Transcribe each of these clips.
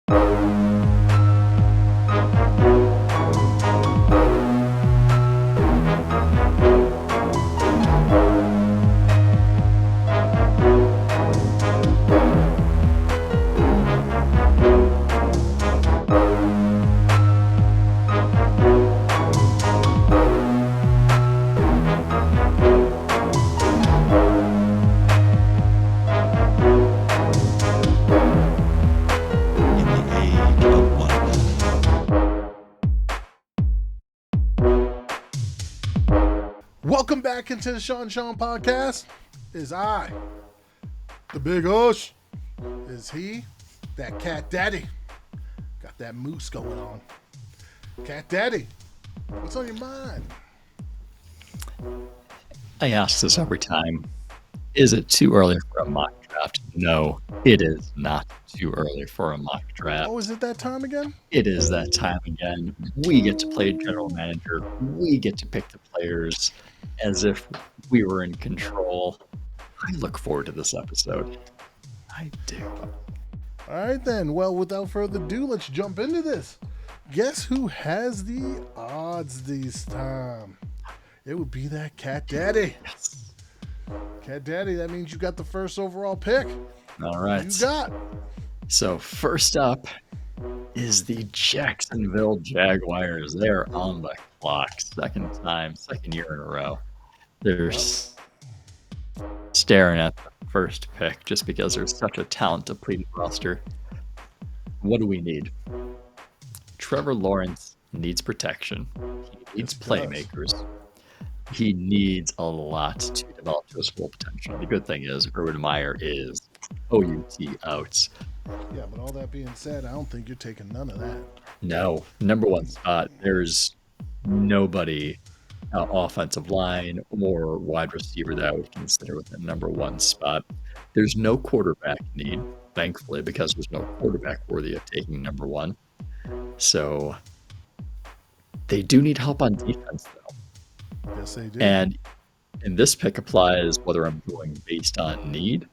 In the age of wonder. Welcome back into the Sean podcast. Is I, the Big Ush, is he, that Cat Daddy. Got that moose going on. Cat Daddy, what's on your mind? I ask this every time. Is it too early for a mock draft? No, it is not too early for a mock draft. Oh, is it that time again? It is that time again. We get to play general manager. We get to pick the players as if we were in control. I look forward to this episode. I do. All right then. Well, without further ado, let's jump into this. Guess who has the odds this time? It would be that Cat Daddy. Yes. Cat Daddy, that means you got the first overall pick. All right. You got. So first up is the Jacksonville Jaguars. They're on the clock. Second year in a row. They're staring at the first pick just because there's such a talent-depleted roster. What do we need? Trevor Lawrence needs protection. He needs playmakers. He needs a lot to develop to his full potential. The good thing is Urban Meyer is OUT out. Yeah, but all that being said, I don't think you're taking none of that. No, number one spot. There's nobody offensive line or wide receiver that I would consider with the number one spot. There's no quarterback need, thankfully, because there's no quarterback worthy of taking number one. So they do need help on defense, though. Yes, they do. And this pick applies whether I'm going based on need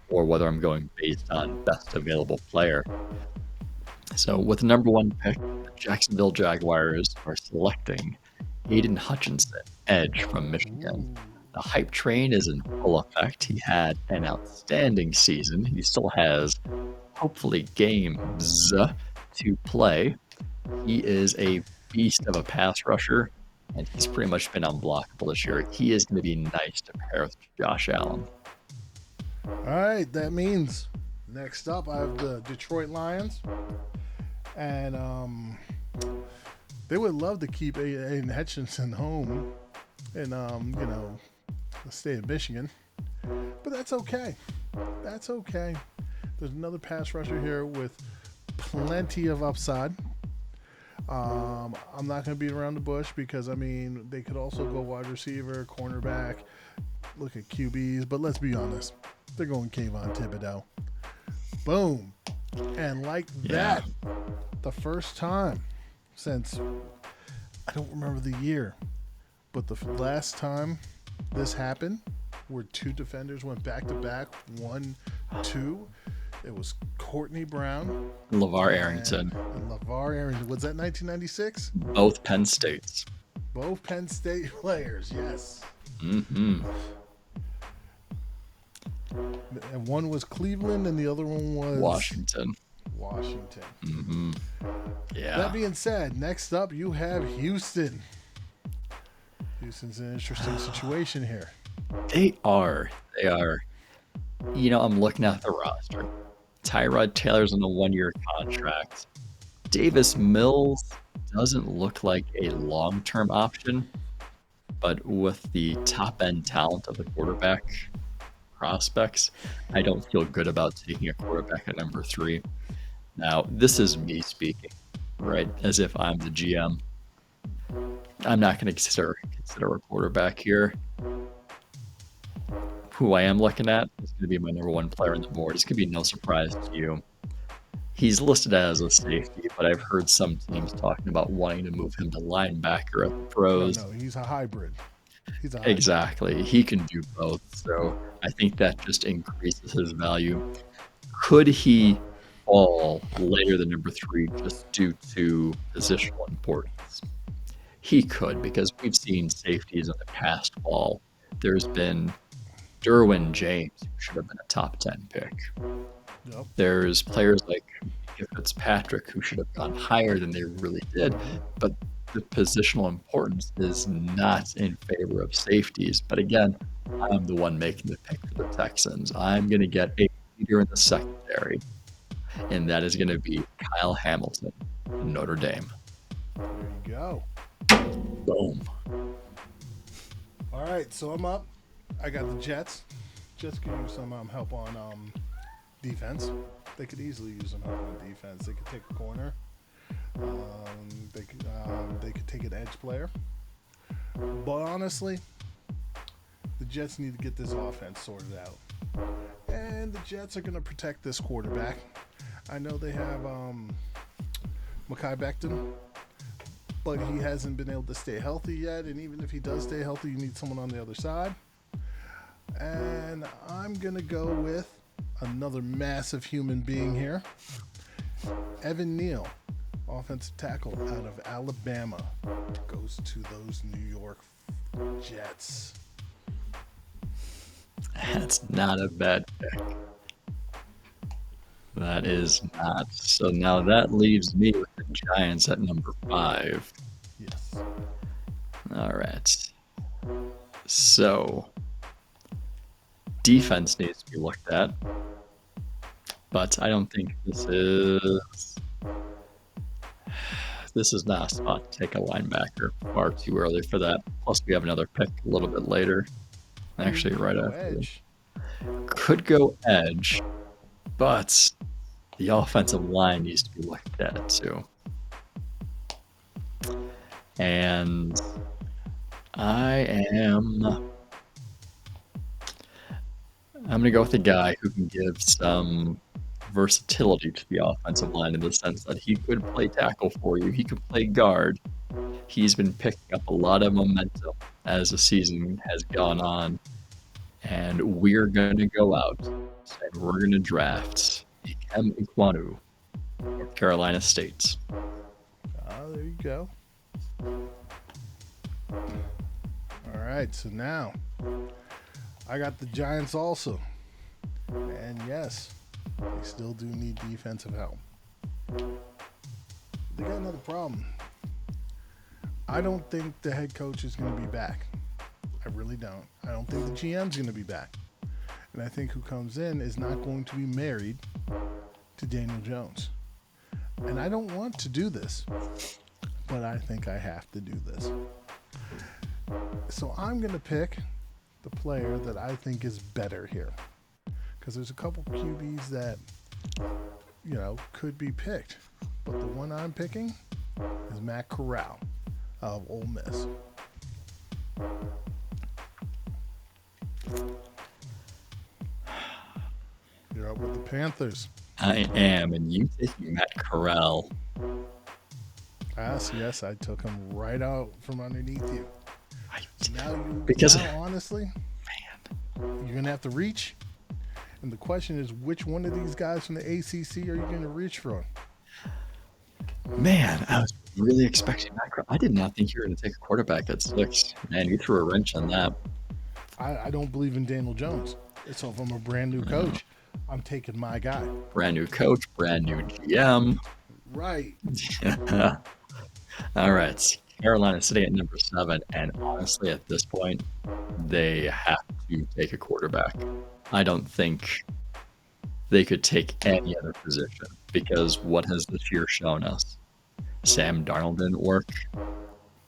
or whether I'm going based on best available player. So with the number one pick, the Jacksonville Jaguars are selecting Aiden Hutchinson, edge from Michigan. The hype train is in full effect. He had an outstanding season. He still has, hopefully, games to play. He is a beast of a pass rusher, and he's pretty much been unblockable this year. He is going to be nice to pair with Josh Allen. All right, that means next up I have the Detroit Lions, and they would love to keep Aiden Hutchinson home in the state of Michigan, but that's okay. That's okay. There's another pass rusher here with plenty of upside. I'm not going to beat around the bush because, they could also go wide receiver, cornerback, look at QBs, but let's be honest. They're going Kayvon Thibodeau. Boom. And like that, the first time since, I don't remember the year, but the last time this happened, where two defenders went back-to-back, 1-2, it was Courtney Brown. LeVar Arrington. And LeVar Arrington. Was that 1996? Both Penn States. Both Penn State players, yes. Mm-hmm. And one was Cleveland and the other one was Washington. Mm-hmm. Yeah. That being said, next up you have Houston. Houston's in an interesting situation here. They are. I'm looking at the roster. Tyrod Taylor's on a 1-year contract. Davis Mills doesn't look like a long-term option, but with the top-end talent of the quarterback prospects, I don't feel good about taking a quarterback at number 3. Now, this is me speaking, right? As if I'm the GM. I'm not going to consider a quarterback here. Who I am looking at is going to be my number 1 player on the board. It's going to be no surprise to you. He's listed as a safety, but I've heard some teams talking about wanting to move him to linebacker at the pros. No, he's a hybrid. Exactly. He can do both. So I think that just increases his value. Could he fall later than number 3 just due to positional importance. He could, because we've seen safeties in the past fall. There's been Derwin James, who should have been a top 10 pick. Yep. There's players like Fitzpatrick who should have gone higher than they really did, but the positional importance is not in favor of safeties. But again, I'm the one making the pick for the Texans. I'm going to get a leader in the secondary, and that is going to be Kyle Hamilton, Notre Dame. There you go. Boom. All right, so I'm up. I got the Jets. Jets could use some help on defense. They could easily use some help on defense. They could take a corner. They could take an edge player. But honestly, the Jets need to get this offense sorted out. And the Jets are going to protect this quarterback. I know they have Mekhi Becton, but he hasn't been able to stay healthy yet. And even if he does stay healthy, you need someone on the other side. And I'm going to go with another massive human being here. Evan Neal, offensive tackle out of Alabama, goes to those New York Jets. That's not a bad pick. That is not. So now that leaves me with the Giants at number 5. Yes. All right. So defense needs to be looked at, but I don't think this is not a spot to take a linebacker. Far too early for that. Plus, we have another pick a little bit later. Actually, right after. Edge. Could go edge, but the offensive line needs to be looked at too. And I'm going to go with a guy who can give some versatility to the offensive line in the sense that he could play tackle for you. He could play guard. He's been picking up a lot of momentum as the season has gone on. And we're going to go out and we're going to draft Ikem Ekwonu, North Carolina State. There you go. All right, so now I got the Giants also. And yes, they still do need defensive help. They got another problem. I don't think the head coach is going to be back. I really don't. I don't think the GM's going to be back. And I think who comes in is not going to be married to Daniel Jones. And I don't want to do this, but I think I have to do this. So I'm going to pick the player that I think is better here. Because there's a couple QBs that, could be picked. But the one I'm picking is Matt Corral of Ole Miss. You're up with the Panthers. I am, and you taking Matt Corral. Yes, I took him right out from underneath you. Honestly, you're going to have to reach. And the question is, which one of these guys from the ACC are you going to reach for? Man, I was really expecting Matt Corral. I did not think you were going to take a quarterback at 6. Man, you threw a wrench on that. I don't believe in Daniel Jones. So if I'm a brand new coach, I'm taking my guy. Brand new coach, brand new GM. Right. All right. Carolina sitting at number 7. And honestly, at this point, they have to take a quarterback. I don't think they could take any other position because what has this year shown us? Sam Darnold didn't work.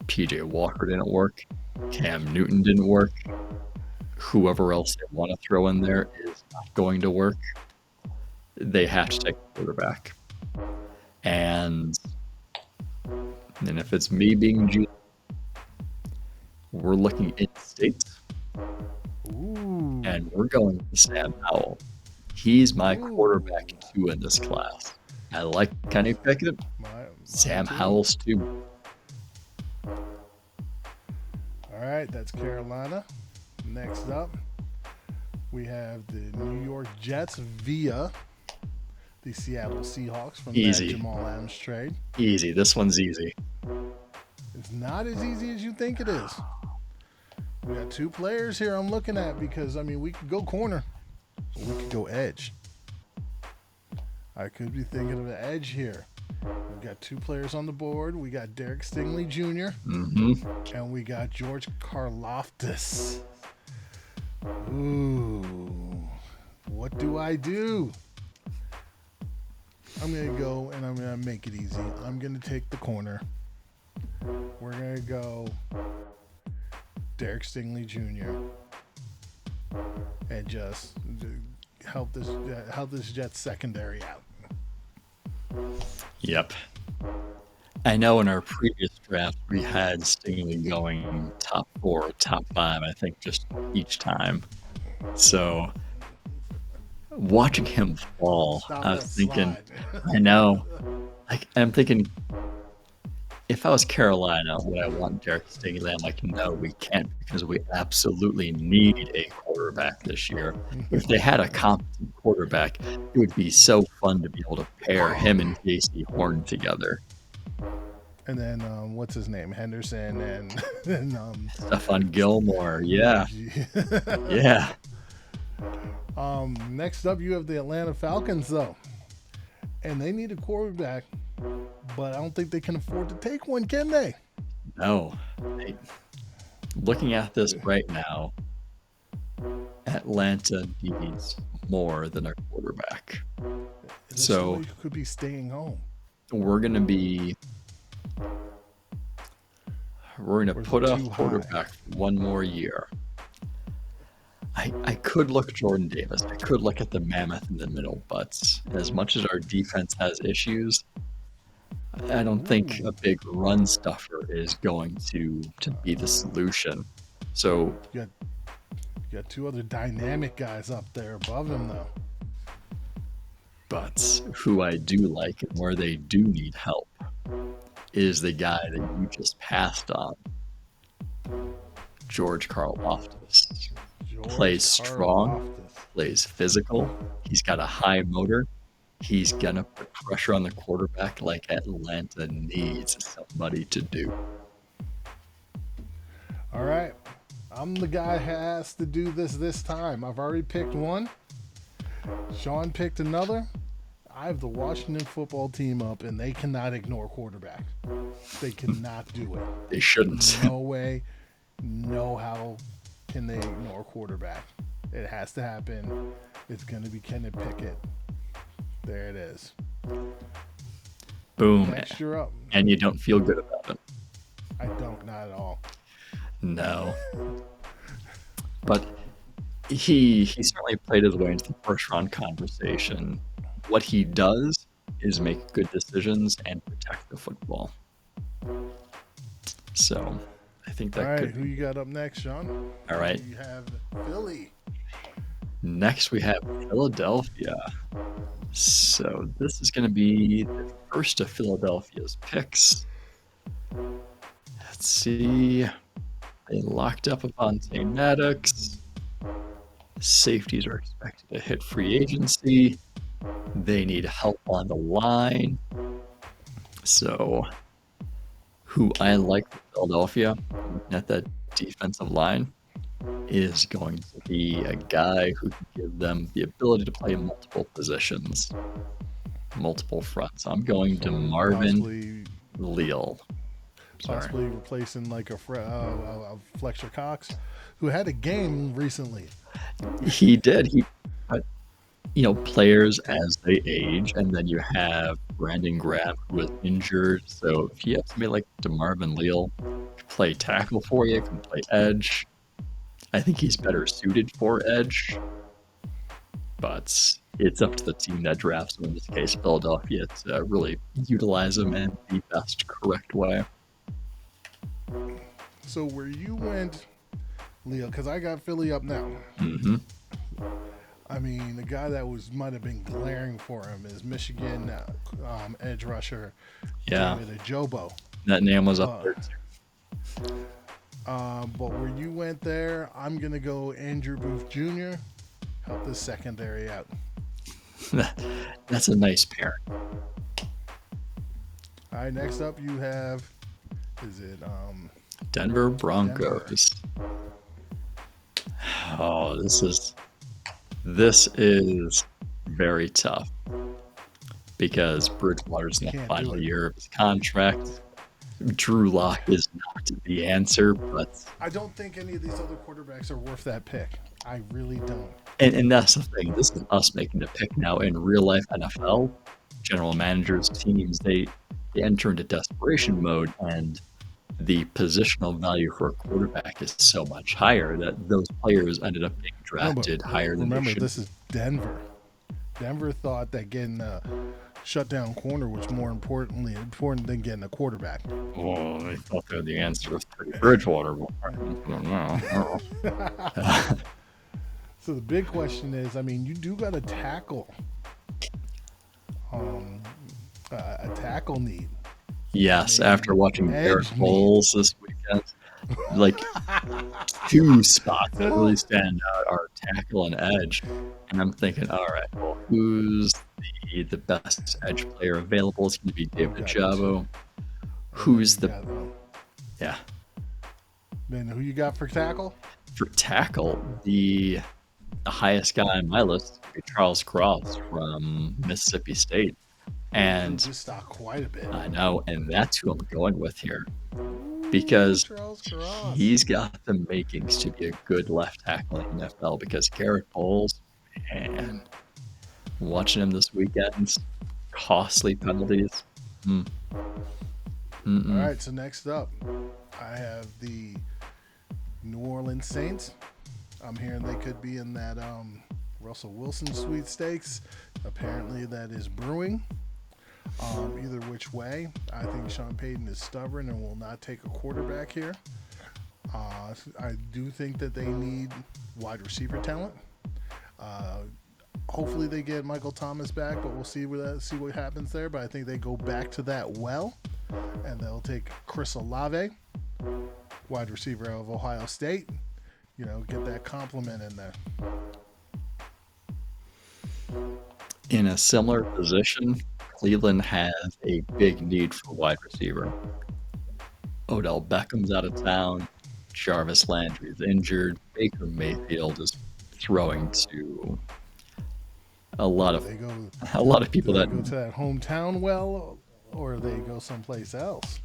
PJ Walker didn't work. Cam Newton didn't work. Whoever else they want to throw in there is not going to work. They have to take a quarterback. And if it's me being GM, we're looking in state. Ooh. And we're going to Sam Howell. He's my quarterback 2 in this class. I like Kenny Pickett. Sam Howell's 2. All right, that's Carolina. Next up, we have the New York Jets via the Seattle Seahawks from Easy. that Jamal Adams trade. Easy. This one's easy. It's not as easy as you think it is. We got two players here I'm looking at because, I mean, we could go corner or we could go edge. I could be thinking of an edge here. We've got two players on the board. We got Derek Stingley Jr. And we got George Karlaftis. Ooh, what do I do? I'm going to go and I'm going to make it easy. I'm going to take the corner. We're going to go Derek Stingley Jr. and just help this Jets secondary out. Yep. I know in our previous draft we had Stingley going top 4, top 5, I think, just each time. So watching him fall, Stop I was that thinking, slide. I know, like I'm thinking, if I was Carolina, would I want Derek Stingley? I'm like, no, we can't because we absolutely need a quarterback this year. If they had a competent quarterback, it would be so fun to be able to pair him and J.C. Horn together. And then what's his name? Henderson and Stephon Gilmore, yeah. Yeah. Next up, you have the Atlanta Falcons, though, and they need a quarterback, but I don't think they can afford to take one, can they? No. Looking at this right now, Atlanta needs more than a quarterback. So you could be staying home. we're going to put too a quarterback for one more year. I could look Jordan Davis. I could look at the mammoth in the middle, but as much as our defense has issues, I don't think a big run stuffer is going to be the solution. So You got two other dynamic guys up there above him, though. but who I do like and where they do need help is the guy that you just passed on, George Karlaftis. Plays strong, plays physical. He's got a high motor. He's going to put pressure on the quarterback like Atlanta needs somebody to do. All right. I'm the guy who has to do this time. I've already picked one. Sean picked another. I have the Washington football team up, and they cannot ignore quarterback. They cannot do it. They shouldn't. No way, no how can they ignore quarterback. It has to happen. It's going to be Kenneth Pickett. There it is. Boom. Next, you're up. And you don't feel good about it. I don't, not at all. No. But he certainly played his way into the first round conversation. What he does is make good decisions and protect the football. So I think that All right, could. who you got up next, Sean? All right. You have Philly. Next we have Philadelphia. So this is going to be the first of Philadelphia's picks. Let's see. They locked up Avonte Maddox. Safeties are expected to hit free agency. They need help on the line. So, who I like for Philadelphia at that defensive line is going to be a guy who can give them the ability to play multiple positions, multiple fronts. I'm going to Marvin Leal. Possibly replacing like a Fletcher Cox, who had a game recently. He did. But players as they age, and then you have Brandon Graham who was injured. So if you have somebody like DeMarvin Leal, can play tackle for you, can play edge. I think he's better suited for edge, but it's up to the team that drafts him, in this case Philadelphia, to really utilize him in the best correct way. So where you went, Leo, because I got Philly up now. Mm-hmm. I mean, the guy that might have been glaring for him is Michigan edge rusher David Ojabo. That name was up there too. But where you went there, I'm going to go Andrew Booth Jr. Help the secondary out. That's a nice pair. All right, next up you have, is it Denver Broncos. Oh, this is very tough because Bridgewater's in the Can't do final it. year of his contract. Drew Lock is not the answer, but I don't think any of these other quarterbacks are worth that pick. I really don't. and that's the thing. This is us making the pick now. In real life NFL, general managers, teams, they enter into desperation mode, and the positional value for a quarterback is so much higher that those players ended up being No, but drafted higher than they remember, should. this is Denver. Denver thought that getting a shutdown corner was more important than getting a quarterback. Oh, they thought they were the answer with Bridgewater. I don't know. So the big question is, I mean, you do got a tackle need. Yes, Maybe after watching edge Garrett need. Bowles this weekend, like two spots that really stand out are tackle and edge. And I'm thinking, all right, well, who's the best edge player available? It's going to be David Ajabo. Who's the yeah? Then who you got for tackle? For tackle, the highest guy on my list would be Charles Cross from Mississippi State. And just stock quite a bit. I know, and that's who I'm going with here because Charles Cross. he's got the makings to be a good left tackle in the NFL. Because Garrett Bowles, man, watching him this weekend, costly penalties. All right, so next up, I have the New Orleans Saints. I'm hearing they could be in that Russell Wilson sweepstakes. Apparently, that is brewing. Either which way, I think Sean Payton is stubborn and will not take a quarterback here. I do think that they need wide receiver talent. Hopefully they get Michael Thomas back, but we'll see what happens there. But I think they go back to that well, and they'll take Chris Olave, wide receiver of Ohio State. You know, get that compliment in there. In a similar position, Cleveland has a big need for wide receiver. Odell Beckham's out of town. Jarvis Landry is injured. Baker Mayfield is throwing to a lot of people that go to that hometown well, or they go someplace else.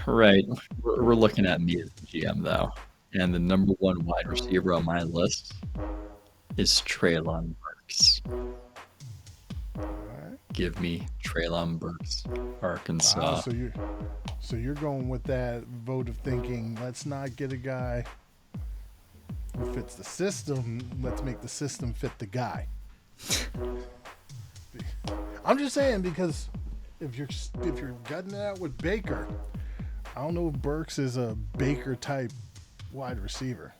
Right. We're looking at me as the GM though, and the number one wide receiver on my list is Treylon Burks. Give me Treylon Burks, Arkansas. So you're going with that vote of thinking, let's not get a guy who fits the system, let's make the system fit the guy. I'm just saying, because if you're gutting it out with Baker, I don't know if Burks is a Baker type wide receiver.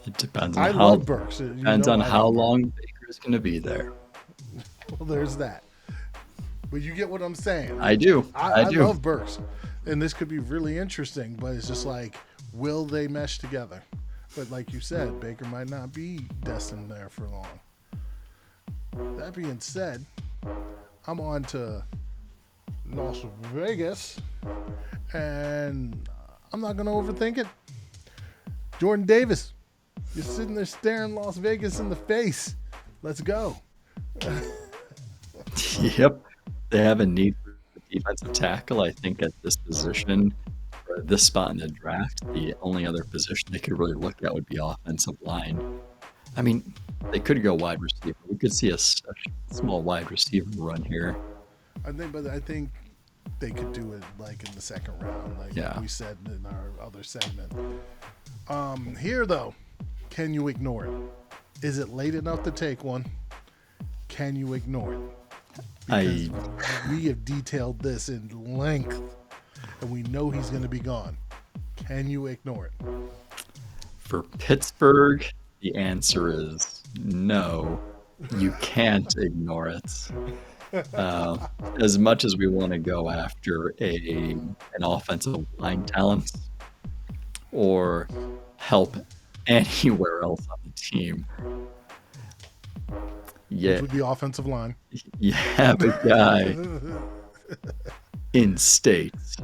It depends I on how love Burks. depends on how long Baker is going to be there. Well, there's that. But you get what I'm saying. I do. I love Burks, and this could be really interesting. But it's just like, will they mesh together? But like you said, Baker might not be destined there for long. That being said, I'm on to Las Vegas, and I'm not going to overthink it. Jordan Davis, you're sitting there staring Las Vegas in the face. Let's go. Yep. They have a need for defensive tackle. I think at this position, or this spot in the draft, the only other position they could really look at would be offensive line. I mean, they could go wide receiver. We could see a small wide receiver run here. I think they could do it like in the second round, like we said in our other segment. Here though, can you ignore it? Is it late enough to take one? Can you ignore it? Because we have detailed this in length, and we know he's going to be gone. Can you ignore it? For Pittsburgh, the answer is no. You can't ignore it. As much as we want to go after an offensive line talent or help anywhere else on the team, Yeah, which would be offensive line. you have a guy in states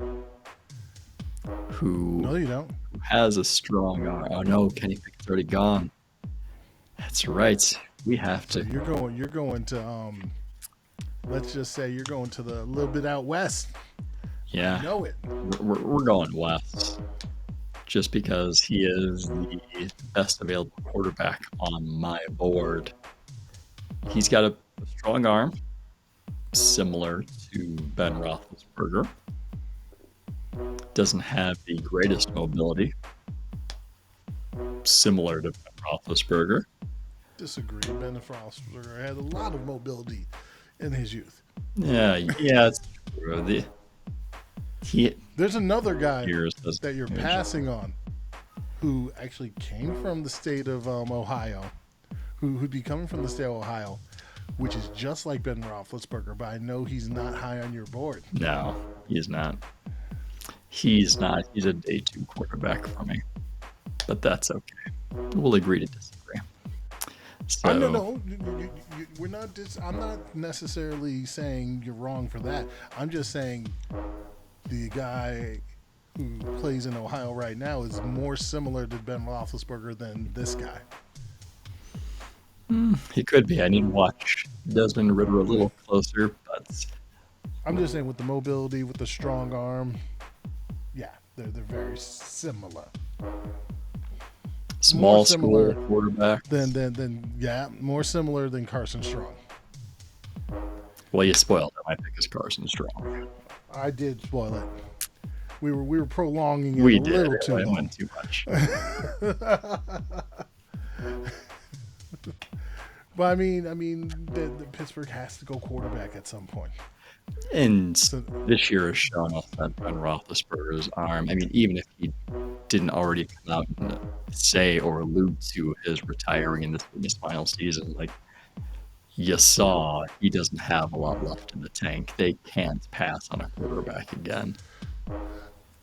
who No, you don't. has a strong arm. Oh no, Kenny Pickett's already gone. That's right. We have So to. you're going to let's just say you're going to the little bit out west. Yeah, You know it. we're going west. Just because he is the best available quarterback on my board. He's got a strong arm, similar to Ben Roethlisberger. Doesn't have the greatest mobility, similar to Ben Roethlisberger. Disagree. Ben Roethlisberger had a lot of mobility in his youth. Yeah, it's true. There's another guy Years doesn't that you're age. passing on who actually came from the state of Ohio, who'd be coming from the state of Ohio, which is just like Ben Roethlisberger, but I know he's not high on your board. No, he's not. He's not. He's a day 2 quarterback for me. But that's okay. We'll agree to disagree. So, No, we're not. I'm not necessarily saying you're wrong for that. I'm just saying the guy who plays in Ohio right now is more similar to Ben Roethlisberger than this guy. he could be. I need to watch Desmond Ritter a little closer, but I'm just saying with the mobility, with the strong arm, yeah, they're very similar. small similar school quarterback. More similar than Carson Strong. Well, you spoiled it. My pick is Carson Strong. I did spoil it. We were prolonging it We a did. little It too long. went too much. But I mean, the Pittsburgh has to go quarterback at some point. And So, this year has shown us that Ben Roethlisberger's arm. I mean, even if he didn't already come out and say or allude to his retiring in this final season, like you saw, he doesn't have a lot left in the tank. They can't pass on a quarterback again.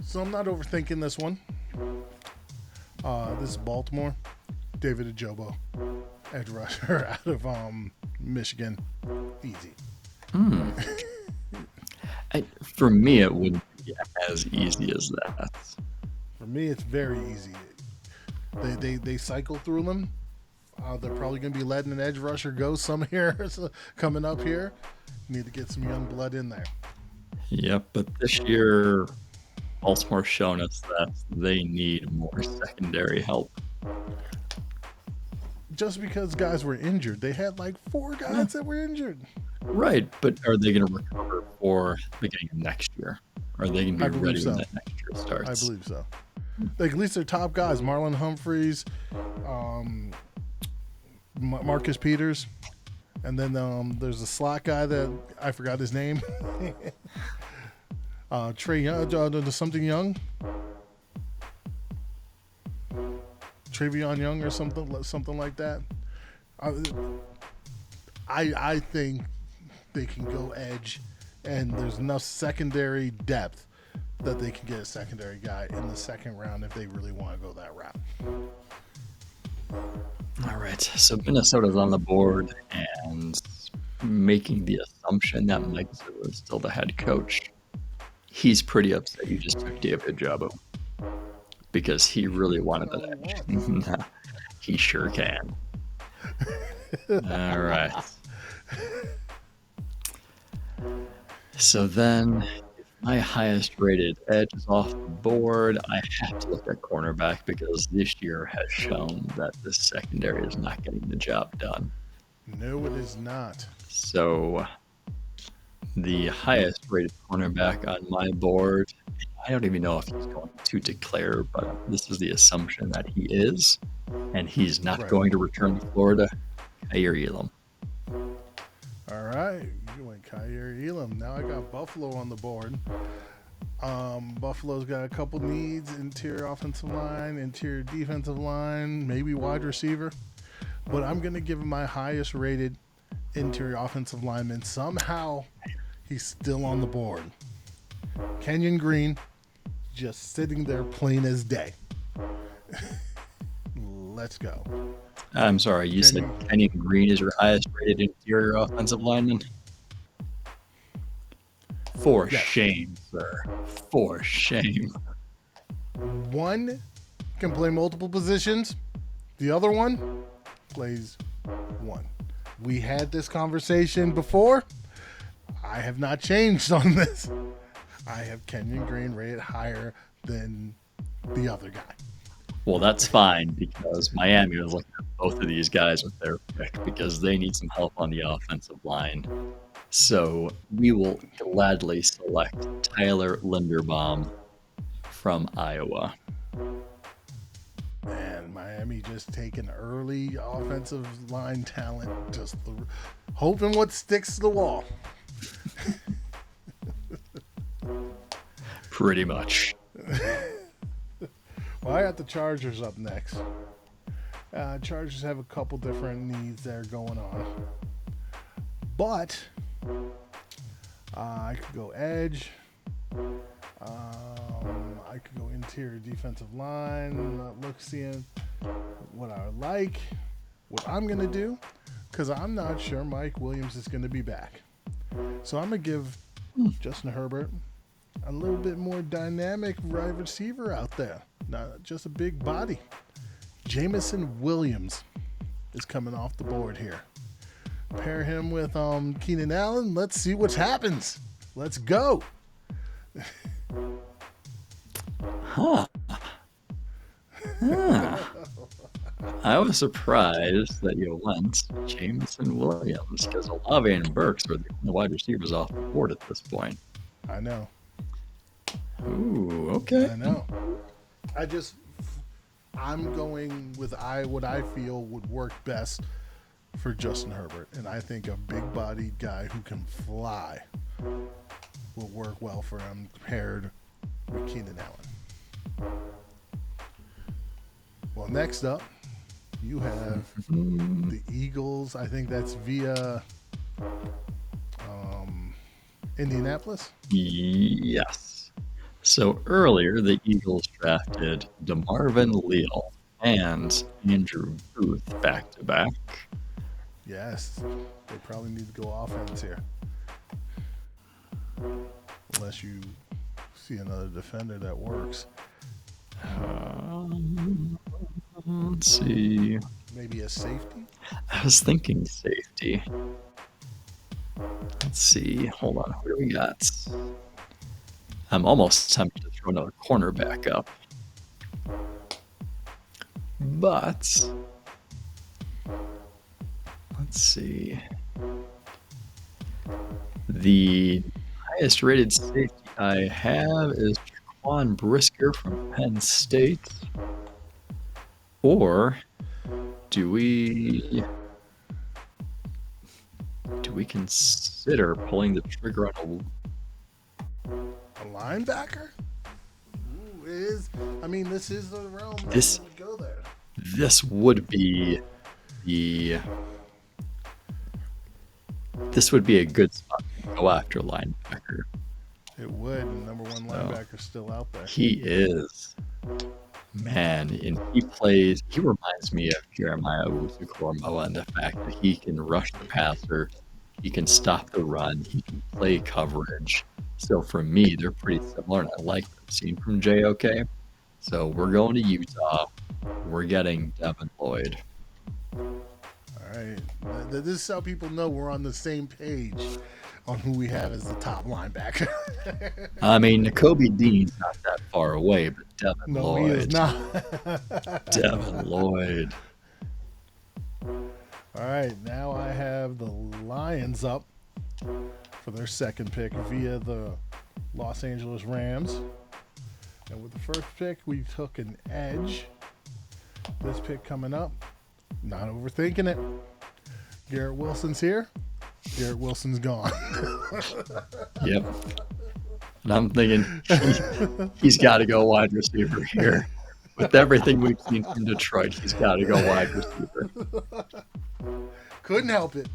so I'm not overthinking this one. This is Baltimore. David Ajobo, edge rusher out of Michigan. Easy. For me, it wouldn't be as easy as that. For me, it's very easy. They cycle through them. They're probably going to be letting an edge rusher go some here coming up here. Need to get some young blood in there. Yep, but this year, Baltimore's shown us that they need more secondary help. Just because guys were injured, they had like 4 guys that were injured. Right, but are they going to recover for the beginning of next year? Are they going to I be believe ready so. when that next year starts? I believe so. Like at least their top guys: Marlon Humphreys, Marcus Peters, and then there's a slot guy that I forgot his name. Trey Young, something Young, Travion Young, or something like that. I think they can go edge, and there's enough secondary depth that they can get a secondary guy in the second round if they really want to go that route. All right, so Minnesota's on the board and making the assumption that Mike Zimmer is still the head coach. He's pretty upset you just took David Ajabo because he really wanted that edge. He sure can. All right. So then, if my highest rated edge is off the board, I have to look at cornerback because this year has shown that the secondary is not getting the job done. No, it is not. So the highest rated cornerback on my board, I don't even know if he's going to declare, but this is the assumption that he is, and he's not Right. going to return to Florida. Kaiir Elam. All right, you went Kaiir Elam. Now I got Buffalo on the board. Buffalo's got a couple needs: interior offensive line, interior defensive line, maybe wide receiver. But I'm gonna give him my highest rated interior offensive lineman. Somehow, he's still on the board. Kenyon Green, just sitting there plain as day. Let's go. I'm sorry, you said Kenyon Green is your highest rated interior offensive lineman? For Yes. shame, sir. For shame. One can play multiple positions. The other one plays one. We had this conversation before. I have not changed on this. I have Kenyon Green rated higher than the other guy. Well, that's fine because Miami was looking at both of these guys with their pick because they need some help on the offensive line. So we will gladly select Tyler Linderbaum from Iowa. And Miami just taking early offensive line talent, just hoping what sticks to the wall. Pretty much. Well, I got the Chargers up next. Chargers have a couple different needs there going on. But I could go edge. I could go interior defensive line. Seeing what I like. What I'm going to do, because I'm not sure Mike Williams is going to be back. So I'm going to give Justin Herbert a little bit more dynamic wide receiver out there. Not just a big body. Jameson Williams is coming off the board here. Pair him with Keenan Allen. Let's see what happens. Let's go. Huh. I was surprised that you went Jameson Williams because Olave and Burks were the only wide receivers off the board at this point. I know. Ooh, okay. I know. I'm going with what I feel would work best for Justin Herbert. And I think a big-bodied guy who can fly will work well for him paired with Keenan Allen. Well, next up, you have the Eagles. I think that's via Indianapolis. Yes. So earlier, the Eagles drafted DeMarvin Leal and Andrew Booth back-to-back. Yes, they probably need to go offense here. Unless you see another defender that works. Let's see. Maybe a safety? I was thinking safety. Let's see. Hold on. What do we got? I'm almost tempted to throw another cornerback up. But let's see. The highest rated safety I have is Jaquan Brisker from Penn State. Or do we consider pulling the trigger on A linebacker? Ooh, this is the realm that This- would go there. this would be a good spot to go after linebacker. It would. And number one linebacker still out there. He is. Man, and he reminds me of Jeremiah Owusu-Koramoah in the fact that he can rush the passer, he can stop the run, he can play coverage. So for me, they're pretty similar, and I like what I've seen from JOK. So we're going to Utah. We're getting Devin Lloyd. All right. This is how people know we're on the same page on who we have as the top linebacker. I mean, Nakobe Dean's not that far away, but Devin No, Lloyd. he is not. Devin Lloyd. All right, now I have the Lions up for their second pick via the Los Angeles Rams. And with the first pick, we took an edge. This pick coming up, not overthinking it. Garrett Wilson's here. Garrett Wilson's gone. Yep. And I'm thinking he's got to go wide receiver here. With everything we've seen from Detroit, he's got to go wide receiver. Couldn't help it.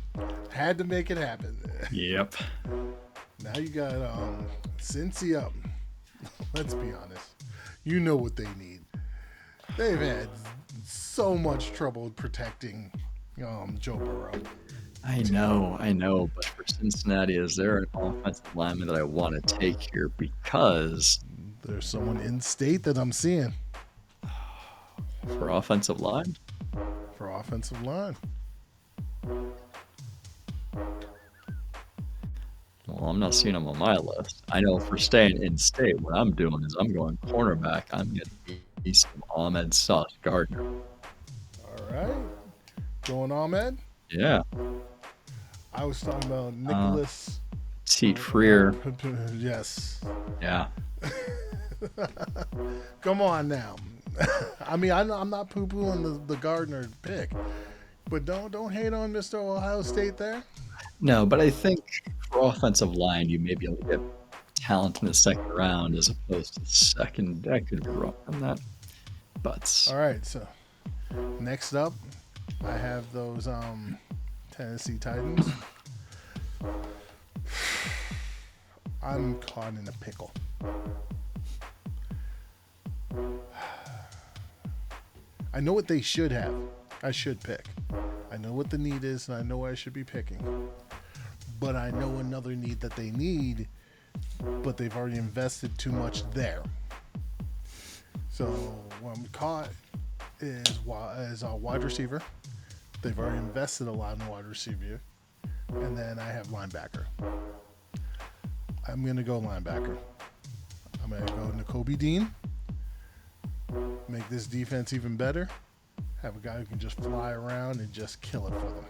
Had to make it happen. Yep. Now you got Cincy up. Let's be honest. You know what they need. They've had so much trouble protecting Joe Burrow. I know, but for Cincinnati, is there an offensive lineman that I want to take here? Because There's someone in state that I'm seeing for offensive line, for offensive line. well, I'm not seeing him on my list. I know for staying in state, what I'm doing is I'm going cornerback. I'm getting some Ahmed Sauce Gardner. All right. Going Ahmed. Yeah, I was talking about Nicholas. Teat Freer. Yes. Yeah, Come on now. I mean, I'm not poo-pooing the Gardner pick, but don't hate on Mr. Ohio State there. no, but I think for offensive line, you may be able to get talent in the second round as opposed to the second. I could be wrong on that, but All right. So next up, I have those Tennessee Titans. I'm caught in a pickle. I know what they should have. I should pick. I know what the need is, and I know what I should be picking. But I know another need that they need, but they've already invested too much there. So what I'm caught is a wide receiver. They've already invested a lot in wide receiver. And then I have linebacker. I'm going to go linebacker. I'm going to go Nakobe Dean. Make this defense even better. Have a guy who can just fly around and just kill it for them.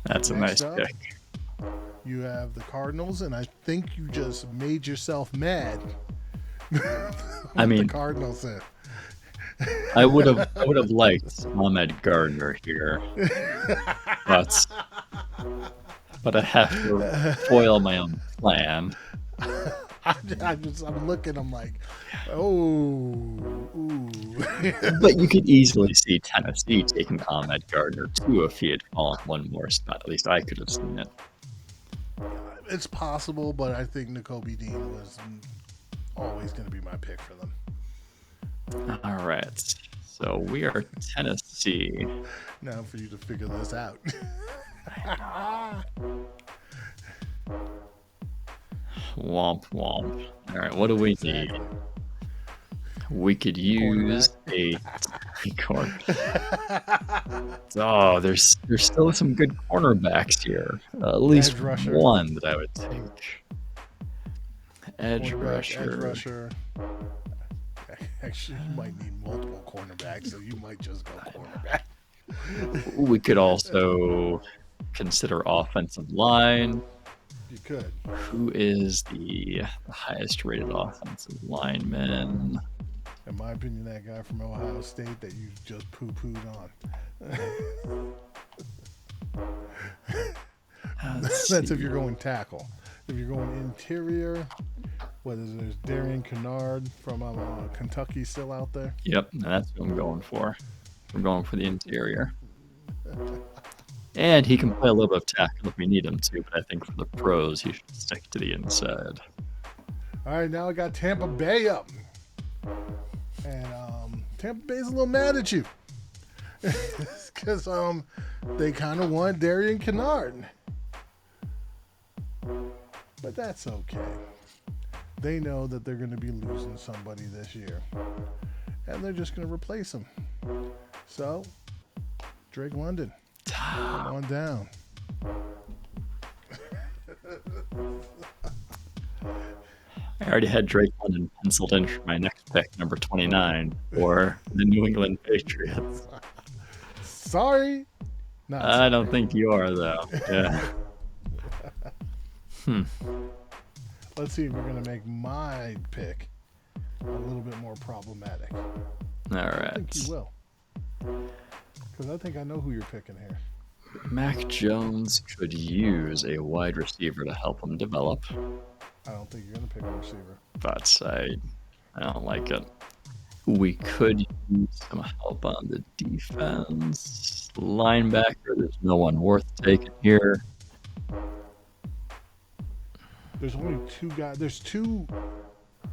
that's a Next nice up, pick. You have the Cardinals, and I think you just made yourself mad. I mean, the Cardinals said. I would have liked Ahmed Gardner here, but I have to foil my own plan. I'm looking. I'm like, oh, ooh. But you could easily see Tennessee taking Ahmed Gardner too if he had fallen one more spot. At least I could have seen it. It's possible, but I think Nakobe Dean was always going to be my pick for them. All right, so we are Tennessee. Now for you to figure this out. Womp womp. All right, what do we need? Exactly. We could use a corner. Oh, there's still some good cornerbacks here. At least Edge rusher. one that I would take. Edge Cornerback, rusher. Edge rusher. Actually, you might need multiple cornerbacks, so you might just go cornerback. We could also consider offensive line. You could. Who is the highest rated offensive lineman? In my opinion, that guy from Ohio State that you just poo-pooed on. That's if you're going tackle. If you're going interior, what is it? There's Darian Kennard from Kentucky still out there. Yep, that's what I'm going for. I'm going for the interior. And he can play a little bit of tackle if we need him to, but I think for the pros, he should stick to the inside. All right, now I got Tampa Bay up. And Tampa Bay's a little mad at you. Because they kind of want Darian Kennard. But that's okay. They know that they're going to be losing somebody this year. And they're just going to replace him. So, Drake London, come on down. I already had Drake London penciled in for my next pick, number 29, for the New England Patriots. Sorry. Not I don't think you are, though. Yeah. Let's see if we're going to make my pick a little bit more problematic. All I think you right. will. Because I think I know who you're picking here. Mac Jones could use a wide receiver to help him develop, I don't think you're going to pick a receiver. but I don't like it. We could use some help on the defense. Linebacker, there's no one worth taking here. There's only two guys. There's two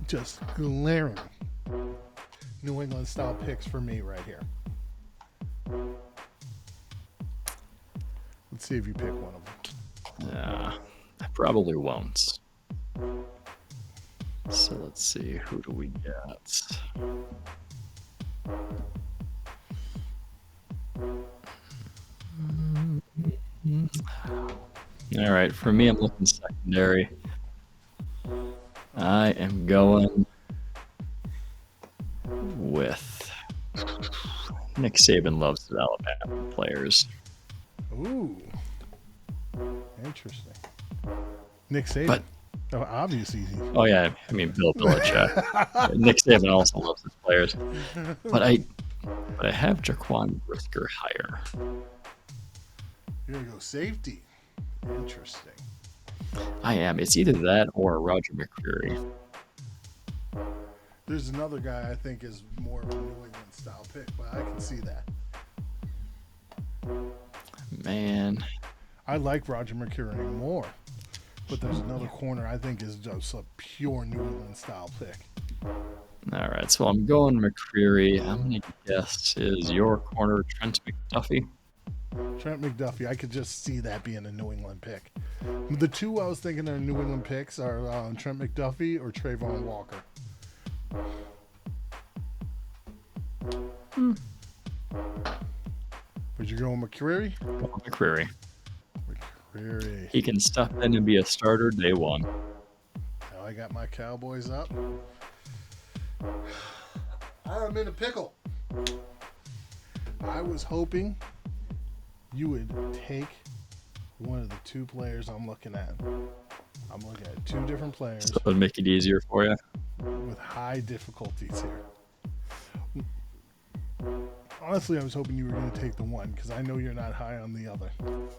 just glaring New England style picks for me right here. Let's see if you pick one of them. I probably won't. So let's see, who do we get? All right, for me, I'm looking secondary. I am going with Nick Saban loves his Alabama players. Ooh, interesting. Nick Saban. But- oh, obviously. Oh yeah, I mean Bill Belichick. Nick Saban also loves his players. But I have Jaquan Brisker higher. You're gonna go safety. Interesting. I am. It's either that or Roger McCreary. There's another guy I think is more of a New England style pick, but I can see that. Man, I like Roger McCurry more, but there's another corner I think is just a pure New England style pick. all right. So I'm going McCreary. I'm gonna guess is your corner Trent McDuffie. Trent McDuffie, I could just see that being a New England pick. The two I was thinking are New England picks are Trent McDuffie or Trayvon Walker. But you're going McCreary? Going McCreary. McCreary. He can step in and be a starter day one. Now I got my Cowboys up. I'm in a pickle. I was hoping you would take one of the two players I'm looking at. I'm looking at two different players So it'll make it easier for you. with high difficulties here. Honestly, I was hoping you were going to take the one because I know you're not high on the other. And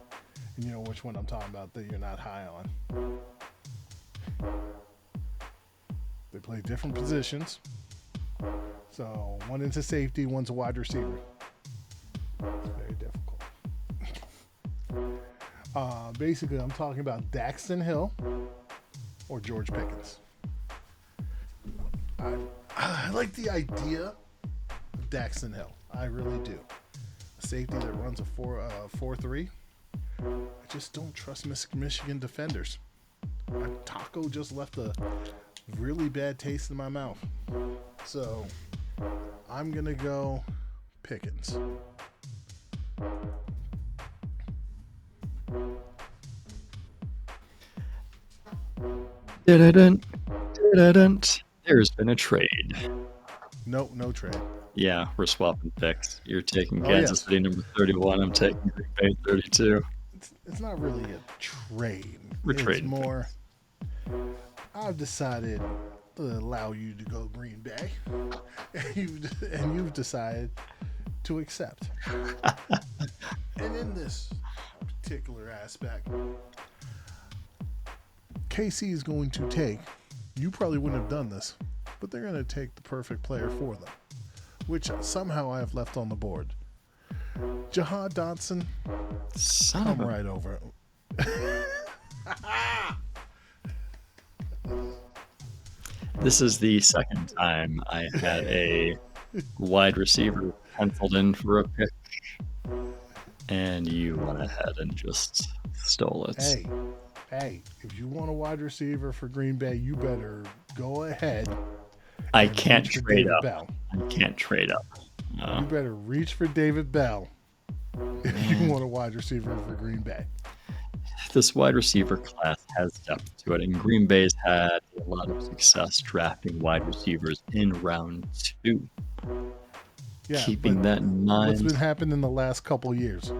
you know which one I'm talking about that you're not high on. They play different positions. So one is a safety, one's a wide receiver. It's very difficult. Basically, I'm talking about Daxton Hill or George Pickens. I like the idea of Daxton Hill. I really do. A safety that runs a 4-3. I just don't trust Michigan defenders. Taco just left a really bad taste in my mouth. So I'm going to go Pickens. Dun-dun-dun, dun-dun-dun. There's been a trade. Nope, no trade. Yeah, we're swapping picks. You're taking Oh, Kansas yes. City number 31. I'm taking Green Bay 32. It's not really a trade. We're It's trading more. I've decided to allow you to go Green Bay, and you've decided to accept. And in this particular aspect, KC is going to take. You probably wouldn't have done this, but they're going to take the perfect player for them, which somehow I have left on the board. Jahad Dotson, Son of come a... right over. This is the second time I had a wide receiver penciled in for a pick, and you went ahead and just stole it. Hey, if you want a wide receiver for Green Bay, you better go ahead. I and can't reach for trade David up. Bell. I can't trade up. You better reach for David Bell if you want a wide receiver for Green Bay. This wide receiver class has depth to it, and Green Bay's had a lot of success drafting wide receivers in round 2. Yeah, Keeping but that in what's been mind, happening in the last couple of years?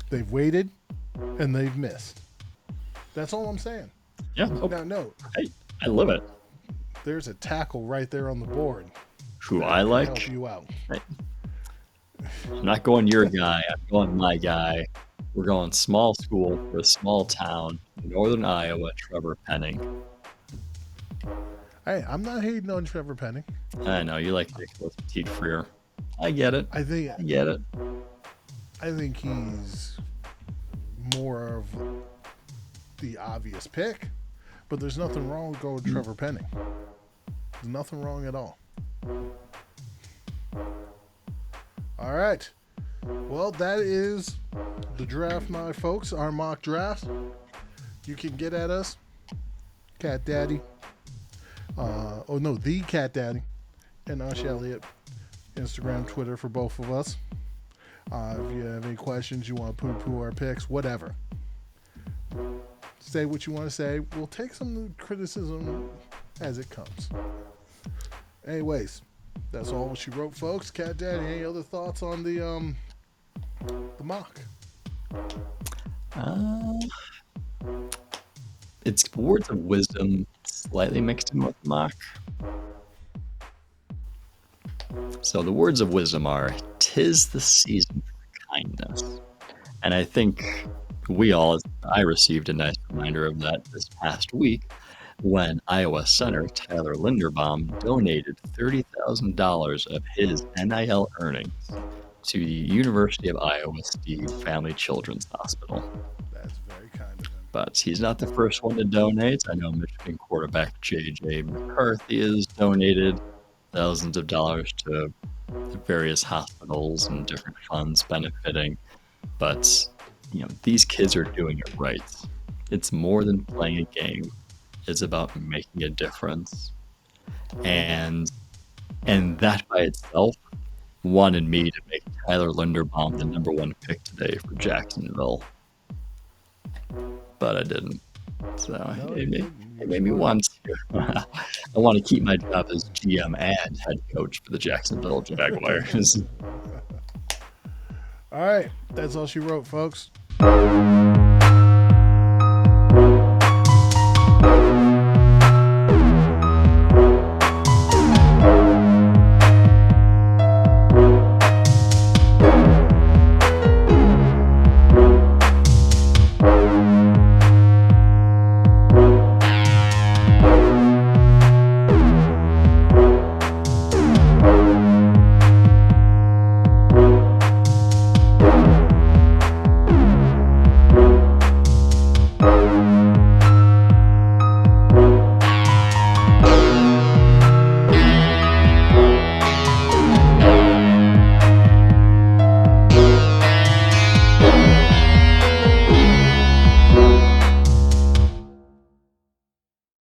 They've waited and they've missed. That's all I'm saying. yeah, oh, Now, no, I love it. there's a tackle right there on the board. Who that I can like, help you out. I'm not going your guy, I'm going my guy. We're going small school for a small town, northern Iowa, Trevor Penning. Hey, I'm not hating on Trevor Penning. I know, you like Nicholas Petit Freer. I get it. I think I get it. he's more of the obvious pick, but there's nothing wrong with going with Trevor Penning. There's nothing wrong at all. All right. Well, that is the draft night, folks. Our mock draft. You can get at us, Cat Daddy. The Cat Daddy, and Ush Elliott. Instagram, Twitter for both of us. If you have any questions, you want to poo-poo our picks, whatever. Say what you want to say. We'll take some criticism as it comes. Anyways, that's all she wrote, folks. Cat Daddy, any other thoughts on the mock? It's words of wisdom slightly mixed in with mock. So the words of wisdom are, "'Tis the season for kindness." And I think I received a nice reminder of that this past week when Iowa Center Tyler Linderbaum donated $30,000 of his NIL earnings to the University of Iowa Steve Family Children's Hospital. That's very kind of him. But he's not the first one to donate. I know Michigan quarterback J.J. McCarthy has donated thousands of dollars to various hospitals and different funds benefiting. But, these kids are doing it right. It's more than playing a game. It's about making a difference. And that by itself wanted me to make Tyler Linderbaum the number one pick today for Jacksonville. But I didn't. So it made me want to. I want to keep my job as GM and head coach for the Jacksonville Jaguars. All right. That's all she wrote, folks.